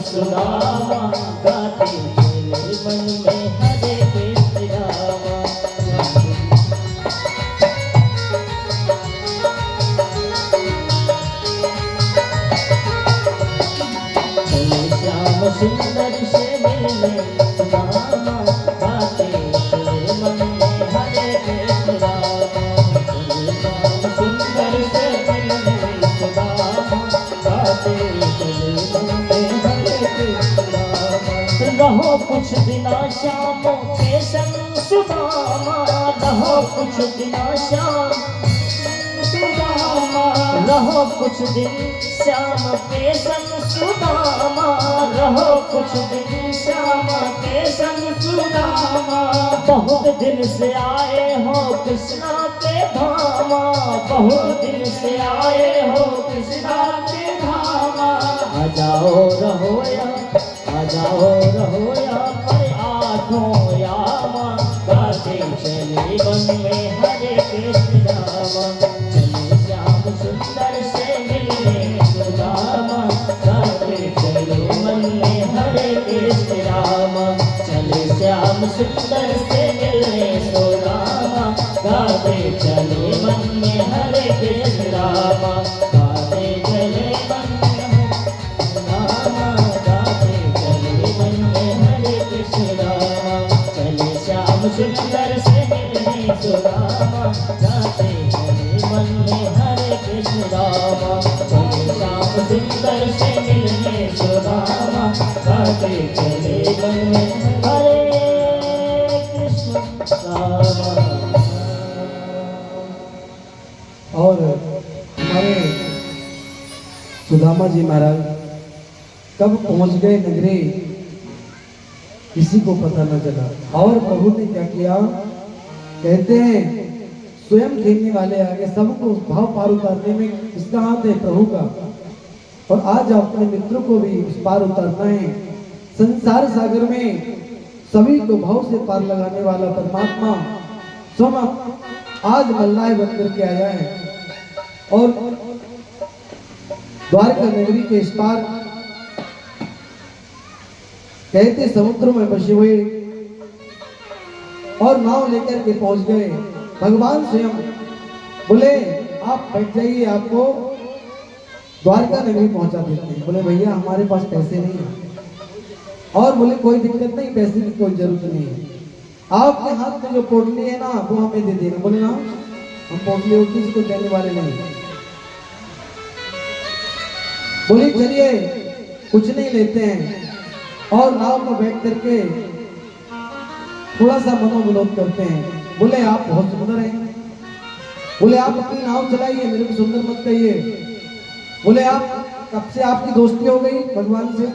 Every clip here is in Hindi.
सुदामा गाते चले मन में हरे कृष्ण रामा। चले श्याम सुंदर से मिलने सुदामा गाते चले मन में हरे कृष्ण रामा। चले श्याम सुंदर से मिलने सुदामा गाते चले मन में हरे कृष्ण रामा। रहो कुछ दिना श्याम के संग सुदामा, रहो कुछ दिना श्याम सुदामा, रहो कुछ दिन श्याम के संग सुदामा, रहो कुछ दिन श्याम के संग सुदामा। बहुत दिन से आए हो कृष्णा के धामा, बहुत दिन से आए हो कृष्णा के धामा। आ जाओ रहो या, आ जाओ रहो या पर आठों यामा गाते चले मन में हरे कृष्ण रामा। चले श्याम सुंदर से मिलने सुदामा गाते चले मन में हरे कृष्ण रामा। चले श्याम सुंदर से मिलने सुदामा गाते चले मन में हरे कृष्ण रामा। गाते चले मन में रामा, गाते चले मन में हरे कृष्ण रामा। चले श्याम सुंदर से मिलने सुदामा गाते चले मन में हरे कृष्ण रामा। चले श्याम सुंदर से मिलने सुदामा गाते चले मन में हरे कृष्ण रामा। और हमारे सुदामा जी महाराज कब पहुंच गए नगरी किसी को पता न चला। और प्रभु ने क्या किया, कहते हैं स्वयं खेलने वाले आगे सबको भाव पार उतारने में इसका हाथ है प्रभु का। और आज अपने मित्रों को भी उस पार उतारना है। संसार सागर में सभी को भाव से पार लगाने वाला परमात्मा स्वयं आज मल्लाय बन करके आया है। और द्वारका नगरी के इस पार कहते समुद्र में बसे हुए और नाव लेकर के पहुंच गए। भगवान स्वयं बोले आप बैठ जाइए, आपको द्वारका नगरी पहुंचा देते हैं। बोले भैया हमारे पास पैसे नहीं है। और बोले कोई दिक्कत नहीं, पैसे की कोई जरूरत नहीं है। आपके हाथ में जो पोटली है ना वो हमें दे देना। बोले ना हम पोटली और किसी को देने वाले नहीं। बोले चलिए कुछ नहीं लेते हैं। और नाव में बैठ करके थोड़ा सा मनोविनोद करते हैं। बोले आप बहुत सुंदर हैं। बोले आप अपनी नाव चलाइए, मेरे को सुंदर मत कहिए। बोले आप कब से आपकी दोस्ती हो गई भगवान से?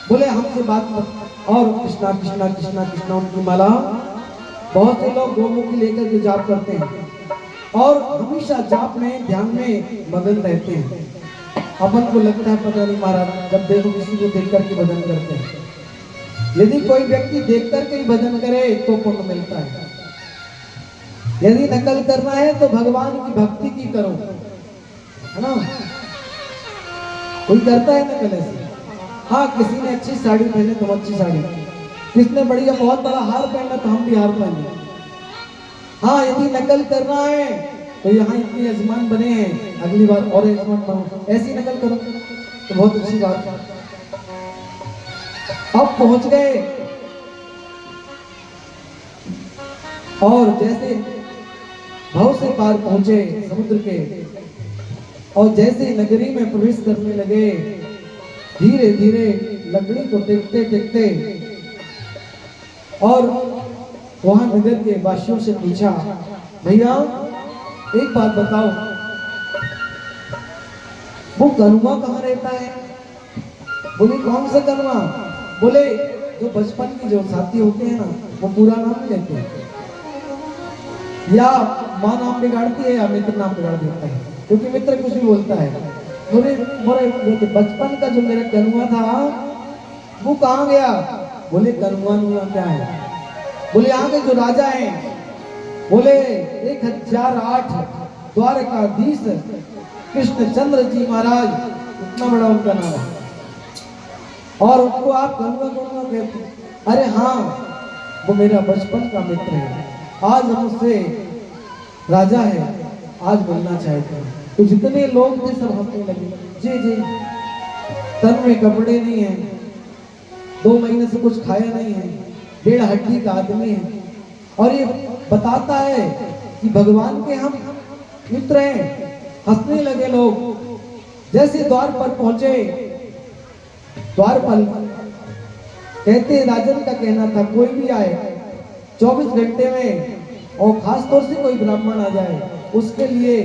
बोले हमसे बात मत। और कृष्णा कृष्णा कृष्णा कृष्णा उनकी माला बहुत से लोग गोमुखी लेकर के जाप करते हैं और हमेशा जाप में ध्यान में मगन रहते हैं। अपन को लगता है पता नहीं महाराज, जब देखो किसी को देख करके भजन करते हैं। यदि कोई व्यक्ति देख करके ही भजन करे तो पुण्य मिलता है। यदि नकल करना है तो भगवान की भक्ति की करो, है ना। कोई करता है नकल ऐसे। हाँ किसी ने अच्छी साड़ी पहने तो अच्छी साड़ी, किसने बढ़िया बहुत बड़ा हार पहना तो हम भी हार पहने। हाँ यदि नकल करना है तो यहाँ इतने यजमान बने हैं, अगली बार और यजमान बनो, ऐसी नकल करो तो बहुत अच्छी बात है। अब पहुंच गए और जैसे भाव से पार पहुंचे समुद्र के और जैसे नगरी में प्रवेश करने लगे, धीरे धीरे लकड़ी को टेकते टेकते और वहां नगर के वासियों से पूछा, भैया एक बात बताओ, वो कनुआ कहाँ रहता है? बोले कौन सा कनुआ? बोले जो बचपन की जो साथी होते हैं ना वो पूरा नाम नहीं लेते, या माँ नाम बिगाड़ती है या मित्र नाम बिगाड़ देता है, क्योंकि मित्र कुछ भी बोलता है। बोले बचपन का जो मेरा कनुआ था वो कहाँ गया? बोले कनुआ नुआ क्या है? बोले यहाँ के जो राजा हैं, बोले 1008 द्वारकाधीश कृष्णचंद्र जी महाराज, इतना बड़ा उनका नाम है। और उसको आप गंगा गंगा कहते हैं। अरे हाँ, वो मेरा बचपन का मित्र है, आज हम उससे राजा है, आज मिलना चाहते हैं। तो जितने लोग थे सब हंसने लगे। जी जी, तन में कपड़े नहीं है, 2 महीने से कुछ खाया नहीं है, 1.5 हड्डी का आदमी है, और ये बताता है कि भगवान के हम मित्र हैं। हंसने लगे लोग। जैसे द्वार पर पहुंचे, द्वारपाल कहते राजन का कहना था कोई भी आए 24 घंटे में, और खास तौर से कोई ब्राह्मण आ जाए, उसके लिए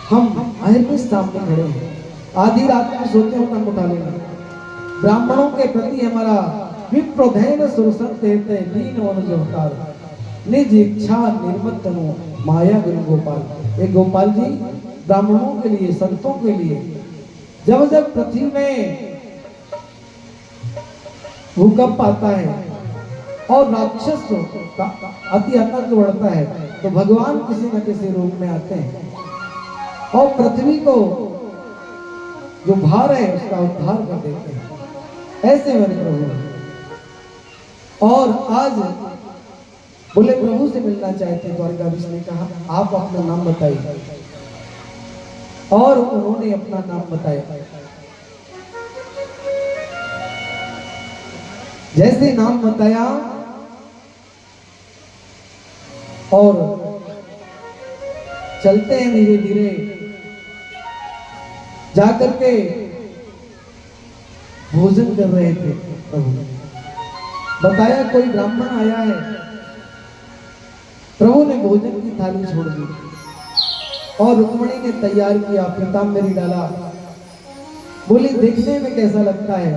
हम आहिर सामने खड़े हैं। आधी रात में सोते हो तब उठा लेना। ब्राह्मणों के प्रति हमारा विप्रधैन सुरसत देते दीन और जोतार निज इच्छा निर्मत तनु माया गुरु गोपाल। एक गोपाल जी ब्राह्मणों के लिए, संतों के लिए, जब जब पृथ्वी में भूकंप आता है और राक्षस का अति आतंक बढ़ता है, तो भगवान किसी न किसी रूप में आते हैं और पृथ्वी को जो भार है उसका उद्धार कर देते हैं। ऐसे मेरे प्रभु। और आज बोले प्रभु से मिलना चाहते हैं। द्वारकाधीश ने कहा आप अपना नाम बताइए, और उन्होंने अपना नाम बताया। जैसे नाम बताया और चलते हैं धीरे धीरे, जाकर के भोजन कर रहे थे। प्रभु बताया कोई ब्राह्मण आया है। प्रभु ने भोजन की थाली छोड़ दी और रुक्मणी ने तैयार किया, पीताम्बरी डाला। बोली देखने में कैसा लगता है?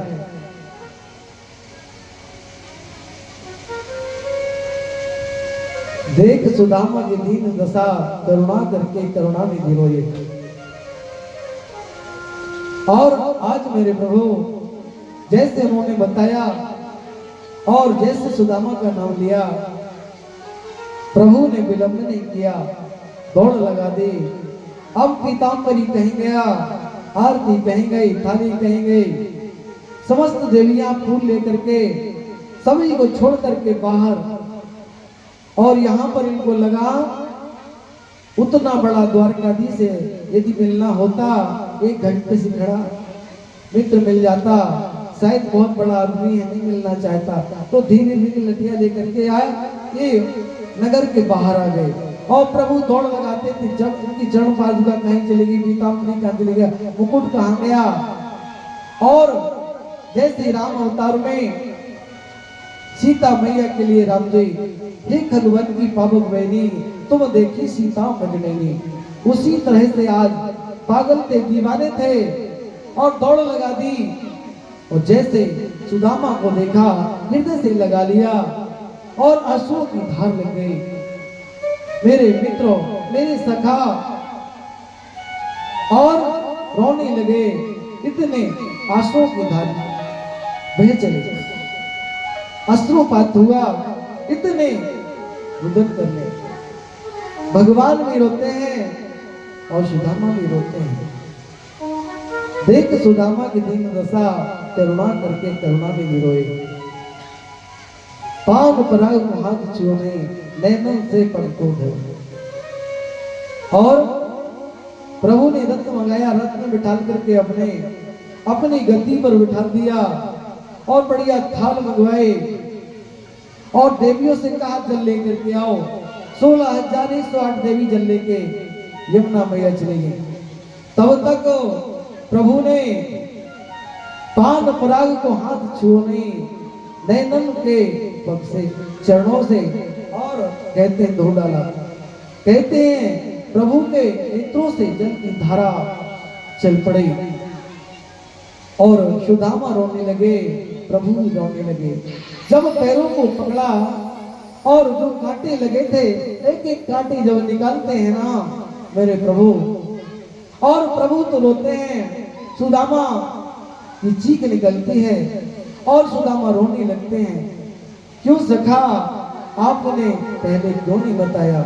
देख सुदामा की दीन दशा, करुणा करके करुणा में गिरोए। और आज मेरे प्रभु जैसे उन्होंने बताया और जैसे सुदामा का नाम लिया, प्रभु ने विलंब नहीं किया, दौड़ लगा दी। अब पीताम्बरी कहीं गया, आरती कहीं गई, थाली कहीं गई, समस्त देवियां फूल लेकर के सभी को छोड़ करके बाहर। और यहाँ पर इनको लगा उतना बड़ा द्वारकाधीश से यदि मिलना होता 1 घंटे से खड़ा मित्र मिल जाता, शायद बहुत बड़ा आदमी है, नहीं मिलना चाहता, तो धीरे धीरे लठिया लेकर के आए, ये नगर के बाहर आ गए। और प्रभु दौड़ लगाते थे, जब उनकी जड़ पादुका कहीं चली गई, पीताम्बरी कहाँ चली गया, मुकुट कहाँ गया। और जैसे राम अवतार में सीता मैया के लिए राम जी, हे खगवन की पावक वैनी तुम देखी सीता मजनैनी, उसी तरह से आज पागल थे, दीवाने थे और दौड़ लगा दी। और जैसे सुदामा को देखा, हृदय से लगा लिया और आंसुओं की धार लग गई। मेरे मित्रों, मेरे सखा, और रोने लगे, इतने आंसुओं की धार बह चले, अश्रुपात हुआ, इतने रुदन करने। भगवान भी रोते हैं और सुदामा भी रोते हैं। देख सुदामा की दीन दशा, करुणा करके करुणा में गिरोए। पान पराग को हाथ छुए, नैनों से पलकों धो। और प्रभु ने रथ मंगाया, रथ में बिठा करके अपनी गद्दी पर बिठा दिया और बढ़िया थाल मंगवाए और देवियों से कहा जल लेकर के आओ। 16,108 देवी जल लेके यमुना मैया चली गई। तब तक प्रभु ने पान पराग को हाथ छुए, नैनन के पग से, चरणों से, और कहते हैं धो डाला। कहते हैं प्रभु के नेत्रों से जल की धारा चल पड़ी और सुदामा रोने लगे, प्रभु भी रोने लगे। जब पैरों को पकड़ा और जो कांटे लगे थे, एक एक कांटे जब निकालते हैं ना मेरे प्रभु, और प्रभु तो रोते हैं, सुदामा की चीख निकलती है और सुदामा रोने लगते हैं। क्यों सखा, आपने पहले क्यों नहीं बताया?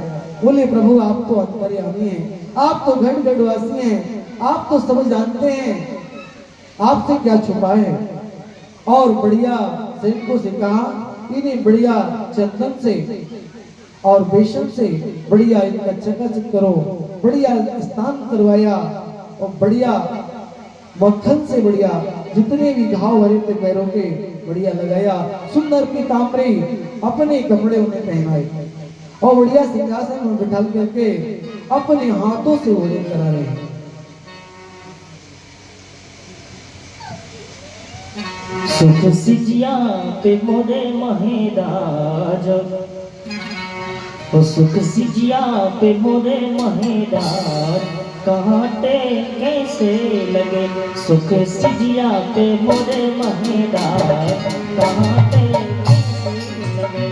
बोले प्रभु आप तो अंतर्यामी हैं, आप तो घड़ घड़वासी हैं, आप तो सब जानते हैं आपसे क्या छुपाए। और बढ़िया सैनिकों से कहा इन्हें बढ़िया चंदन से और बेसन से बढ़िया इनका चकाचक करो, बढ़िया स्नान करवाया और बढ़िया मक्खन से बढ़िया जितने भी घाव भरे थे पैरों के बढ़िया लगाया। सुंदर पीताम्बरी अपने कपड़े उन्हें पहनाए और बढ़िया सिंहासन में बिठा करके अपने हाथों से भोजन करा रहे हैं। सुख सिजिया पे मोरे महेदाज, ओ सुख सिजिया पे मोरे महेदाज, कांटे कैसे लगे। सुख सिजिया पे मोरे महेदाज, कांटे कैसे लगे।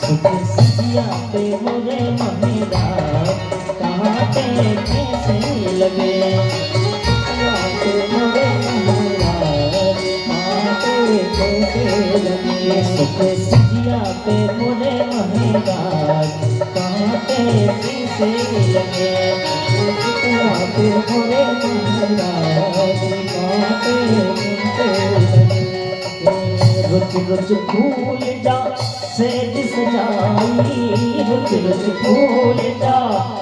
सुख सिजिया पे मोरे महेदाज, कांटे कैसे लगे। मोरे महेदाज, कांटे कैसे लगे। सुख सिजिया पे मोरे महेदाज, कांटे कैसे लगे। पे मोरे महेदाज, कांटे कैसे लगे। रुच रुच फूल जा सेज सजाई, रुच रुच फूल जा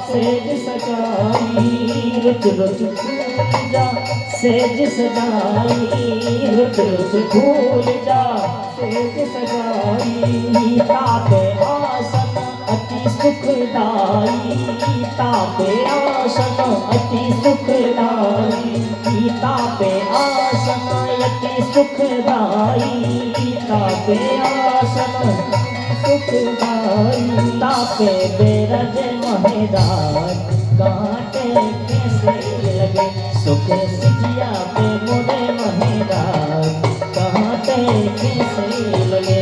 सेज सजाई, रुच रुच फूल जा सेज सजाई, रुच रुच फूल जा सेज सजाई। तापे आसन अति सुखदाई, तापे आसन अति सुखदाई, तापे आसन अति सुखदाई, तापे आसन सुखदाई। तापे बेरज महेदाज, कांटे कैसे लगे। सुख सिजिया पे मोरे महेदाज, कांटे कैसे लगे।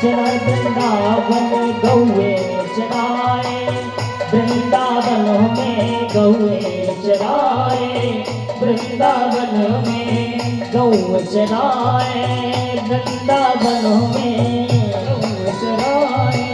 चराए वृंदावन गौए चराए, वृंदावन में गौए चराए, वृंदावन में गौ चराए, वृंदावन में गौ चराए,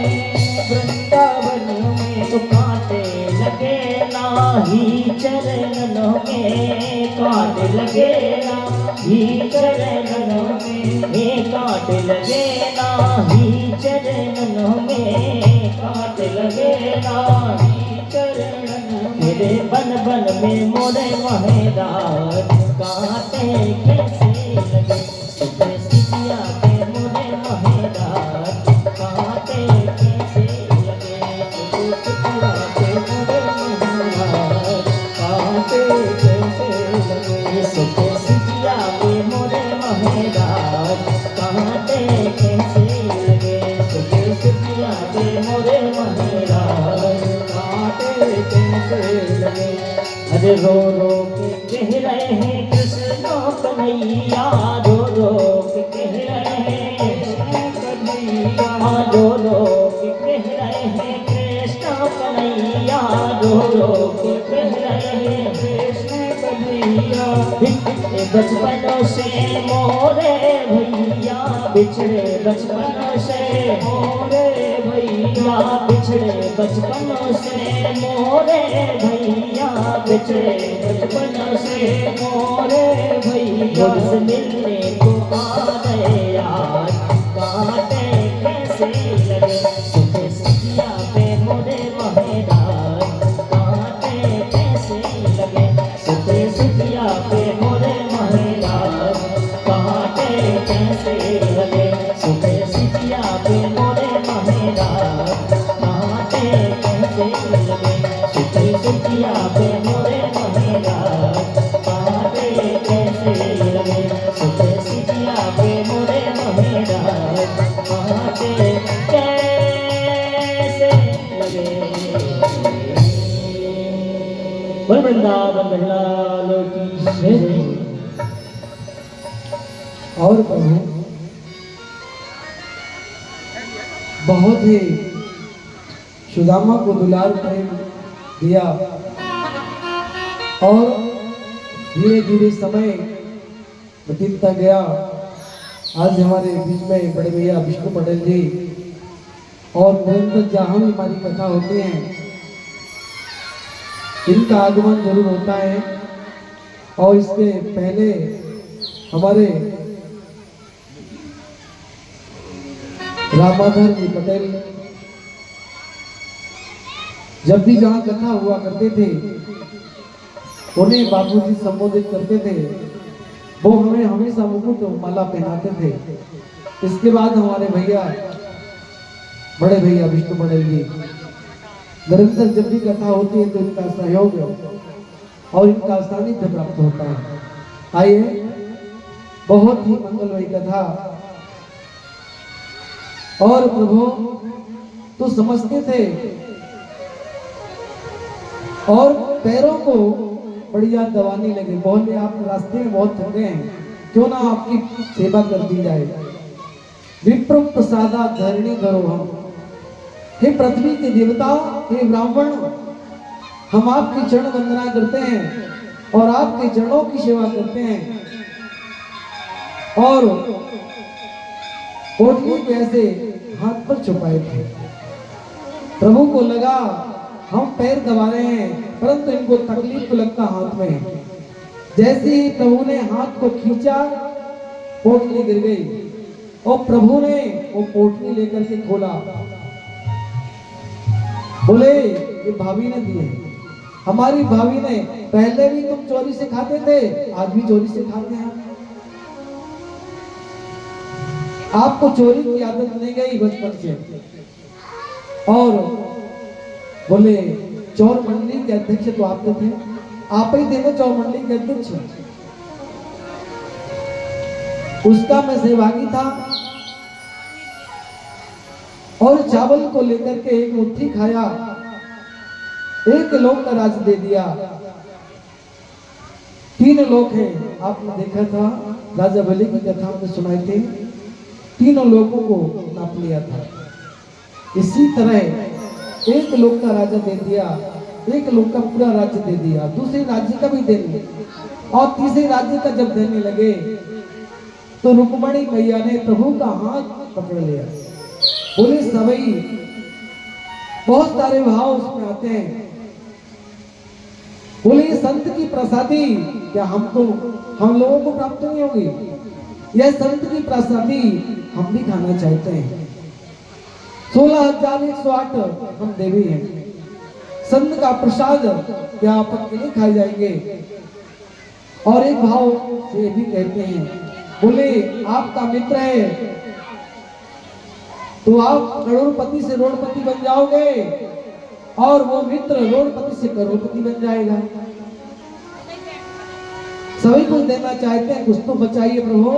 वृंदावन में तो कांटे लगे नाही चरणों में, कांटे लगे नाही चरणों में, कांटे लगे नाही चरणों में, कांटे लगे नाही चरणों में। मेरे बन बन में मोरे महेदाज, कांटे कैसे लगे। सुख सिजिया पे मोरे महेदाज, कांटे कैसे लगे। सुख सिजिया पे मोरे महेदाज, कांटे कैसे लगे। सुख सिजिया पे मोरे महेदाज, कांटे कैसे लगे। सुख सिजिया पे मोरे महेदाज, कांटे कैसे लगे। अरे रो रो के कह रहे हैं कृष्ण कन्हैया, रो रो के कह रहे हैं कृष्ण कन्हैया, रो रो के कह रहे हैं कृष्ण कन्हैया, रो रो के कह रहे हैं कृष्ण कन्हैया। बिछड़े बचपन से मोरे भैया, बिछड़े बचपन से मोरे भैया, बिछड़े बचपन से मोरे भैया, बिछड़े बचपन से मोरे भैया। मुझसे मिलने को आ गए यार, कांटे कैसे लगे। सुख सिजिया पे मोरे महेदाज, कांटे कैसे लगे। सुख सिजिया पे मोरे महेदाज, कांटे कैसे लगे। सुख सिजिया पे मोरे महेदाज, कांटे कैसे लगे। सुख सिजिया पे मोरे महेदाज, कांटे कैसे लगे। सुख सिजिया पे मोरे महेदाज, कांटे कैसे वृंदावन लाल की जय। और प्रभु बहुत ही सुदामा को दुलार प्रेम दिया और धीरे धीरे समय बीतता गया। आज हमारे बीच में बड़े भैया विष्णु पटेल जी और निरंतर जहाँ भी हमारी कथा होती है इनका आगमन जरूर होता है। और इसके पहले हमारे रामाधर जी पटेल जब भी जहाँ कथा हुआ करते थे उन्हें बाबूजी संबोधित करते थे। वो हमें हमेशा मुकुट माला पहनाते थे। इसके बाद हमारे भैया बड़े भैया विष्णु पटेल जी निरंतर जब भी कथा होती है तो इनका सहयोग और इनका सानिध्य प्राप्त होता है। आइए, बहुत ही मंगलमयी कथा। और प्रभु तो समझते थे और पैरों को बढ़िया दबाने लगे। बोले आप रास्ते में बहुत थक गए हैं, क्यों ना आपकी सेवा कर दी जाए। विप्र प्रसादा धरणी धरो हम, हे पृथ्वी के देवता, हे ब्राह्मण, हम आपकी चरण वंदना करते हैं और आपके चरणों की सेवा करते हैं। और पोटली को ऐसे हाथ पर छुपाए थे। प्रभु को लगा हम पैर दबा रहे हैं, परंतु इनको तकलीफ तो लगता हाथ में। जैसे ही प्रभु ने हाथ को खींचा पोटली गिर गई और प्रभु ने वो पोटली लेकर के खोला। बोले ये भाभी ने दिए, हमारी भाभी ने। पहले भी तुम चोरी से खाते थे, आज भी चोरी से खाते हैं। आपको चोरी की आदत नहीं गई बचपन से। और बोले चौर मंडली के अध्यक्ष तो आप थे, आप ही थे ना चौर मंडली के अध्यक्ष। उसका मैं सहभागी था और चावल को लेकर के एक मुट्ठी खाया, एक लोग का राज दे दिया। 3 लोग हैं, आपने देखा था राजा बलि की कथा हमने सुनाई थी। 3 लोगों को नाप लिया था। इसी तरह एक लोग का राजा दे दिया, एक लोग का पूरा राज्य दे दिया, दूसरे राज्य का भी दे दिया और तीसरे राज्य का जब देने लगे तो रुक्मणी मैया ने प्रभु का हाथ पकड़ लिया। बोले सवई, बहुत सारे भाव उसमें आते हैं। बोले संत की प्रसादी क्या हम लोगों को प्राप्त नहीं होगी? यह संत की प्रसादी हम भी खाना चाहते हैं। 16,108 हम देवी हैं, संत का प्रसाद क्या आपके नहीं खाए जाएंगे? और एक भाव से भी कहते हैं, बोले आपका मित्र है तो आप करोड़पति से रोड़पति बन जाओगे और वो मित्र रोड़पति से करोड़पति बन जाएगा। सभी कुछ देना चाहते हैं, कुछ तो बचाइए प्रभु।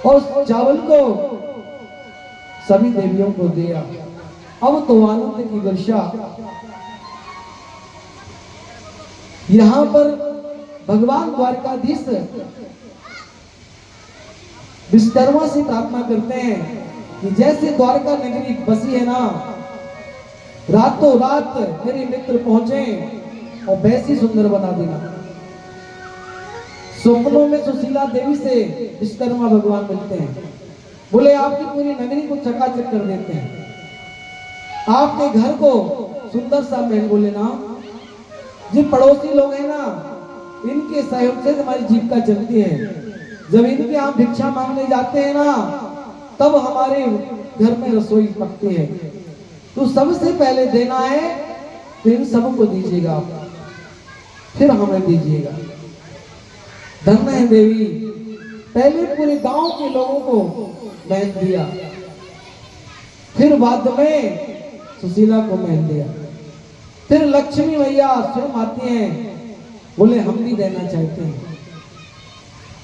और चावल को सभी देवियों को दिया। अब तो आनंद की वर्षा। यहां पर भगवान द्वारकाधीश विश्वकर्मा से प्रार्थना करते हैं कि जैसे द्वारका नगरी बसी है ना, रातों रात मेरे मित्र पहुंचे और वैसी सुंदर बना देना। स्वप्नों में सुशीला देवी से विश्वकर्मा भगवान मिलते हैं। बोले आपकी पूरी नगरी को चकाचक कर देते हैं, आपके घर को सुंदर सा महल। बोले ना, जो पड़ोसी लोग हैं ना, इनके सहयोग से हमारी जीविका चलती है। जब इनके यहाँ भिक्षा मांगने जाते हैं ना, तब हमारे घर में रसोई पकती है। तो सबसे पहले देना है तो इन सबको दीजिएगा आप, फिर हमें दीजिएगा। धन्य है देवी, पहले पूरे गांव के लोगों को महल दिया, फिर बाद में सुशीला को महल दिया, फिर लक्ष्मी मैया स्वयं आती हैं। बोले हम भी देना चाहते हैं।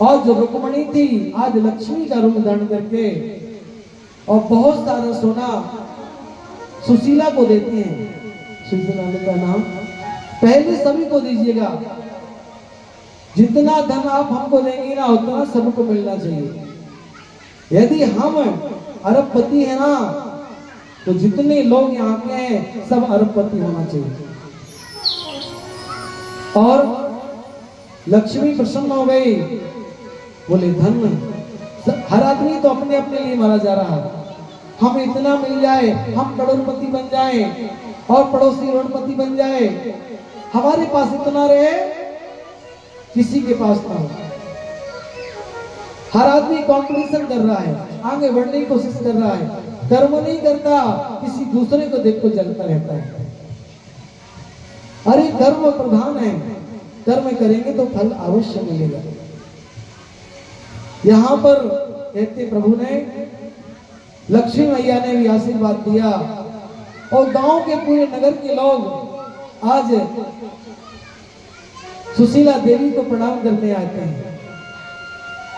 और जो रुक्मणी थी आज लक्ष्मी का रूप धारण करके और बहुत सारा सोना सुशीला को देती हैं। सुशीला का नाम पहले सभी को दीजिएगा। जितना धन आप हमको देंगे ना उतना सबको मिलना चाहिए। यदि हम अरबपति है ना तो जितने लोग यहाँ के हैं सब अरबपति होना चाहिए। और लक्ष्मी प्रसन्न हो गई, बोले धन हर आदमी तो अपने अपने लिए मारा जा रहा है। हम इतना मिल जाए, हम करोड़पति बन जाए और पड़ोसी करोड़पति बन जाए, हमारे पास इतना रहे किसी के पास ना हो। हर आदमी कंपटीशन कर रहा है, आगे बढ़ने की कोशिश कर रहा है, कर्म नहीं करता, किसी दूसरे को देख को जलता रहता है। अरे कर्म प्रधान है, कर्म करेंगे तो फल अवश्य मिलेगा। यहाँ पर कहते प्रभु ने, लक्ष्मी मैया ने भी आशीर्वाद दिया और गांव के पूरे नगर के लोग आज सुशीला देवी को प्रणाम करने आते हैं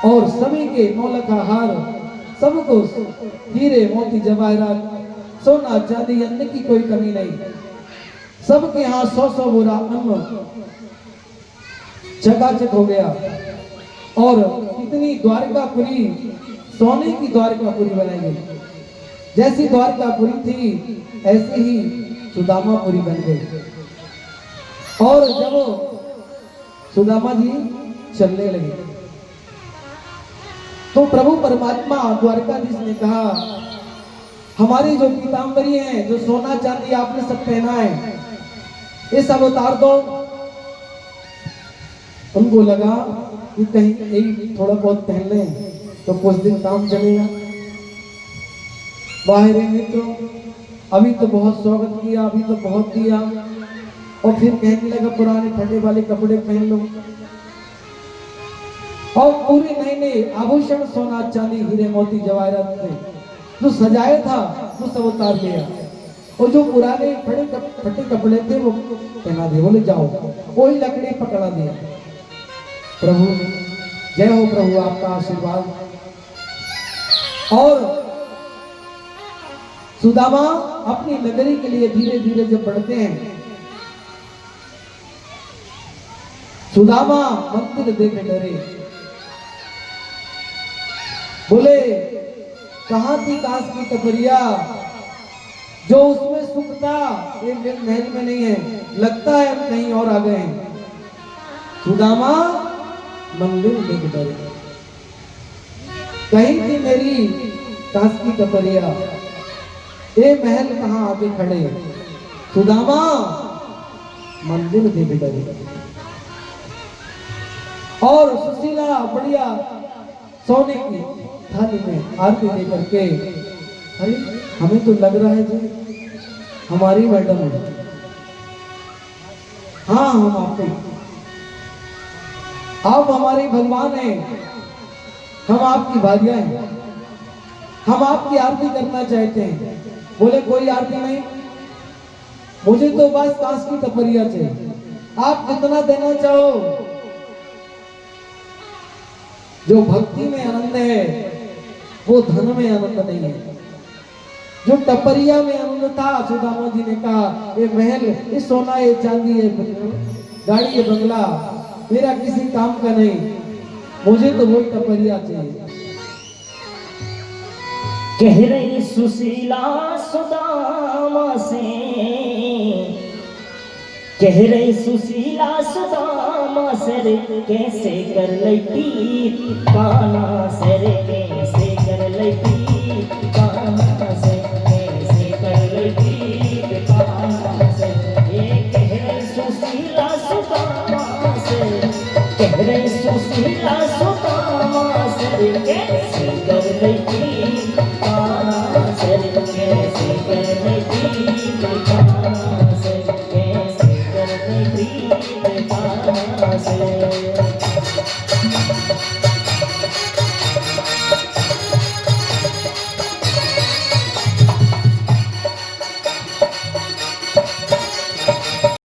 और सभी के 9 लाख हार, सबको हीरे मोती जवाहरात सोना चांदी अन्न की कोई कमी नहीं। सबके यहाँ 100-100 बोरा अन्न चकाचक हो गया और इतनी द्वारकापुरी, सोने की द्वारकापुरी बनाई गई। जैसी द्वारकापुरी थी ऐसे ही सुदामापुरी बन गई। और जब सुदामा जी चलने लगे तो प्रभु परमात्मा द्वारकाधीश ने कहा, हमारी जो पीतांबरी है, जो सोना चांदी आपने सब पहना है, ये सब उतार दो। उनको लगा कि कहीं यही थोड़ा बहुत पहन लें तो कुछ दिन काम चलेगा। बाहर मित्रों, अभी तो बहुत स्वागत किया, अभी तो बहुत दिया, और फिर कहने लगा पुराने फटे वाले कपड़े पहन लो। और पूरे नए नए आभूषण सोना चांदी हीरे मोती जवाहरात से जो सजाया था वो सब उतार लिया, और जो पुराने फटे कपड़े थे वो पहना दिए। बोले जाओ, कोई लकड़ी पकड़ा दिया। प्रभु जय हो प्रभु, आपका आशीर्वाद। और सुदामा अपनी नगरी के लिए धीरे धीरे जब बढ़ते हैं, सुदामा मंदिर देखे डरे। बोले कहां थी कांस की टपरिया, जो उसमें सुख था ये महल में नहीं है, लगता है हम कहीं और आ गए हैं। सुदामा मंदिर देख डरे, कहीं थी मेरी कांस की टपरिया, ये महल कहां आके खड़े। सुदामा मंदिर देख डरे। और सुशीला बढ़िया सोने की थाली में आरती दे करके, अरे हमें तो लग रहा है जी हमारी मैडम है। हाँ हम आपके, आप हमारे भगवान हैं, हम आपकी भार्या हैं, हम आपकी आरती करना चाहते हैं। बोले कोई आरती नहीं, मुझे तो बस कांस की टपरिया चाहिए, आप कितना देना चाहो। जो भक्ति में आनंद है वो धन में आनंद नहीं है। जो टपरिया में आनंद था, सुदामा जी ने कहा ये महल, ये सोना, ये चांदी, ये गाड़ी, ये बंगला मेरा किसी काम का नहीं, मुझे तो वो टपरिया चाहिए। कह रही सुशीला सुदामा से, कह रही सुशीला सुदामा से, रे कैसे कर लैती काना से, रे कैसे कर लैती काना से, कैसे कर लैती काना से। ये कह रही सुशीला सुदामा से, कह रही सुशीला सुदामा से, रे कैसे कर लैती